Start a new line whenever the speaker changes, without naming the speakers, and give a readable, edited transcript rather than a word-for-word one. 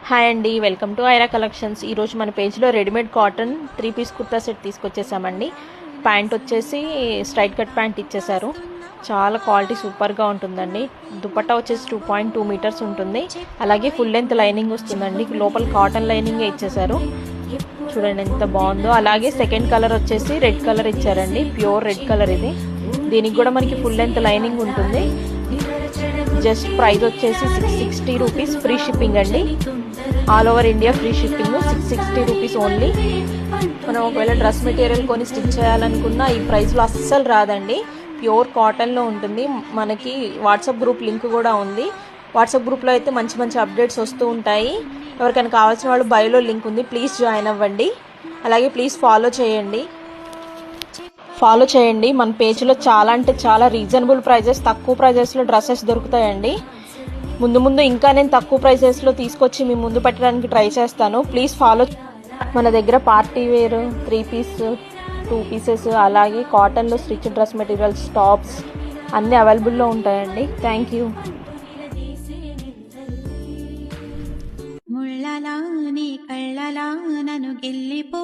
Hi అండి, welcome to Aira collections. ఈరోజు మన పేజ్లో readymade cotton 3 piece kurta set తీసుకొచ్చేసామండి. ప్యాంట్ వచ్చేసి స్ట్రైట్ కట్ ప్యాంట్ ఇచ్చేసారు. చాలా క్వాలిటీ సూపర్గా ఉంటుందండి. దుపట్టా వచ్చేసి 2.2 మీటర్స్ ఉంటుంది. అలాగే ఫుల్ లెంత్ లైనింగ్ వస్తుందండి. లోపల కాటన్ లైనింగే ఇచ్చేసారు. చూడండి ఎంత బాగుందో. అలాగే సెకండ్ కలర్ వచ్చేసి రెడ్ కలర్ ఇచ్చారండి. ప్యూర్ రెడ్ కలర్ ఇది. దీనికి కూడా మనకి ఫుల్ లెంత్ లైనింగ్ ఉంటుంది. జస్ట్ ప్రైస్ వచ్చేసి 660 రూపీస్, ఫ్రీ షిప్పింగ్ అండి. All over India free shipping. 660 rupees only. మనం ఒకవేళ డ్రెస్ మెటీరియల్ కొని స్టిచ్ చేయాలనుకున్నా ఈ ప్రైస్లో అస్సలు రాదండి. ప్యూర్ కాటన్లో ఉంటుంది. మనకి వాట్సాప్ గ్రూప్ లింక్ కూడా ఉంది. వాట్సాప్ గ్రూప్లో అయితే మంచి మంచి అప్డేట్స్ వస్తూ ఉంటాయి. ఎవరికైనా కావాల్సిన వాళ్ళు బయోలో లింక్ ఉంది, ప్లీజ్ జాయిన్ అవ్వండి. అలాగే ప్లీజ్ ఫాలో చేయండి. మన పేజ్లో చాలా అంటే చాలా రీజనబుల్ ప్రైజెస్, తక్కువ ప్రైజెస్లో డ్రెస్సెస్ దొరుకుతాయండి. ముందు ఇంకా నేను తక్కువ ప్రైజెస్లో తీసుకొచ్చి మీ ముందు పెట్టడానికి ట్రై చేస్తాను. Please follow. మన దగ్గర పార్టీ వేర్, 3 పీస్, 2 పీసెస్, అలాగే కాటన్లో స్టిచ్ డ్రెస్ మెటీరియల్స్, టాప్స్ అన్నీ అవైలబుల్లో ఉంటాయండి. Thank you.
ముళ్ళలా నీ కళ్ళలా నన్ను గెల్లిపో